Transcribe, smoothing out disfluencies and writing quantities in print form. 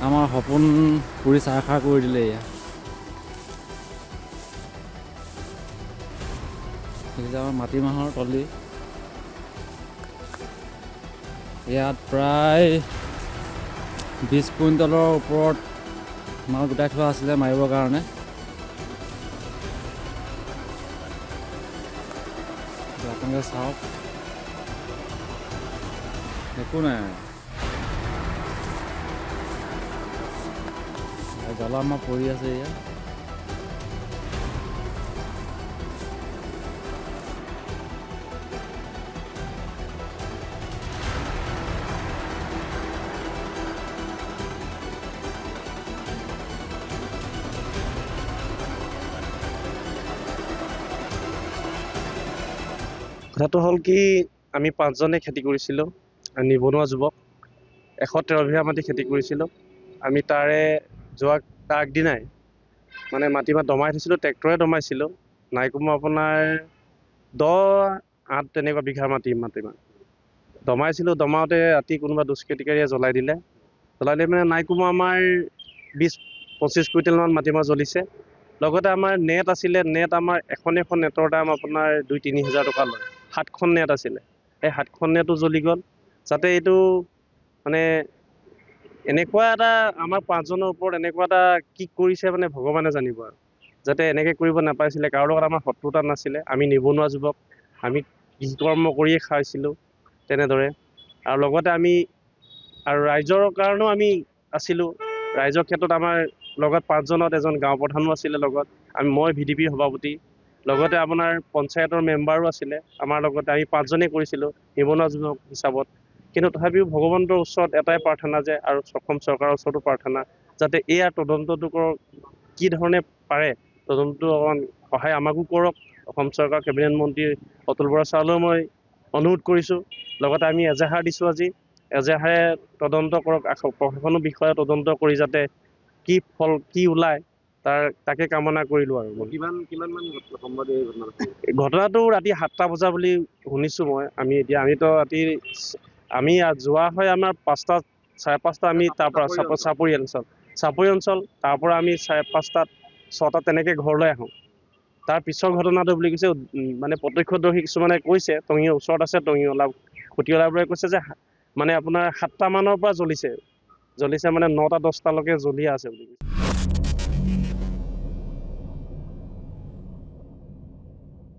আমাৰ সপোন পুৰি চাৰখাৰ কৰি দিলে এয়া। দেখিছে আমাৰ মাটিমাহৰ তলি। ইয়াত প্ৰায় 20 কুইণ্টলৰ ওপৰত মাল গোটাই থোৱা আছিলে মাৰিবৰ কাৰণে। আপোনালোকে চাওক, একো নাই। জ্বলা মাহ পৰি আছে এয়া। কথাটো হ'ল কি, আমি 5জনে খেতি কৰিছিলোঁ, নিবনুৱা যুৱক। 113 বিঘা মাটি খেতি কৰিছিলোঁ। আমি তাৰে যোৱা তাৰ আগদিনাই মানে মাটিমাহ দমাই থৈছিলোঁ, ট্ৰেক্টৰে দমাইছিলোঁ। নাই কমেও আপোনাৰ 10-8 তেনেকুৱা বিঘা মাটিমাহ দমাইছিলোঁ। দমাওঁতে ৰাতি কোনোবা দুষ্কৃতিকাৰীয়ে জ্বলাই দিলে মানে নাই কমেও আমাৰ 20-25 কুইণ্টেলমান মাটিমাহ জ্বলিছে। লগতে আমাৰ নেট আছিলে, নেট আমাৰ এখন নেটৰ দাম আপোনাৰ 2-3 হাজাৰ টকা লয়। 7খন নেট আছিলে, সেই 7খন নেটো জ্বলি গ'ল। যাতে এইটো মানে এনেকুৱা এটা আমাৰ 5জনৰ ওপৰত এনেকুৱা এটা কি কৰিছে মানে ভগৱানে জানিব আৰু। যাতে এনেকৈ কৰিব নাপাইছিলে, কাৰো লগত আমাৰ শত্ৰুতা নাছিলে। আমি নিবনুৱা যুৱক, আমি কৃষিকৰ্ম কৰিয়ে খাইছিলোঁ তেনেদৰে। আৰু লগতে আমি আৰু ৰাইজৰ কাৰণেও আমি আছিলোঁ। ৰাইজৰ ক্ষেত্ৰত আমাৰ লগত 5জনত এজন গাঁও প্ৰধানো আছিলে লগত। মই VDP সভাপতি, লগতে আপোনাৰ পঞ্চায়তৰ মেম্বাৰো আছিলে আমাৰ লগতে। আমি 5জনেই কৰিছিলোঁ নিবনুৱা যুৱক হিচাপত। কিন্তু তথাপিও ভগৱন্তৰ ওচৰত এটাই প্ৰাৰ্থনা যে, আৰু অসম চৰকাৰৰ ওচৰতো প্ৰাৰ্থনা, যাতে ইয়াৰ তদন্তটো কৰক, কি ধৰণে পাৰে তদন্তটো অকণমান সহায় আমাকো কৰক। অসম চৰকাৰ কেবিনেট মন্ত্ৰী অতুল বৰা ছাৰলৈও মই অনুৰোধ কৰিছোঁ। লগতে আমি এজাহাৰ দিছোঁ আজি, এজাহাৰে তদন্ত কৰক, প্ৰশাসনৰ বিষয়ে তদন্ত কৰি যাতে কি ফল কি ওলায় তাকে কামনা কৰিলোঁ। আৰু ঘটনাটো ৰাতি 7টা বজা বুলি শুনিছোঁ মই। আমিতো ৰাতি যোৱা হয় আমাৰ 5টা 5:30 আমি তাৰ পৰা চাপৰি অঞ্চল তাৰ পৰা আমি 5:30 6টাত তেনেকৈ ঘৰলৈ আহোঁ। তাৰ পিছৰ ঘটনাটো বুলি কৈছে, মানে প্ৰত্যক্ষদৰ্শী কিছুমানে কৈছে, টঙিৰ ওচৰত আছে, খুটিঅলাবোৰে কৈছে যে মানে আপোনাৰ 7টা মানৰ পৰা জ্বলিছে মানে 9টা 10টালৈকে জ্বলি আছে বুলি কৈছে।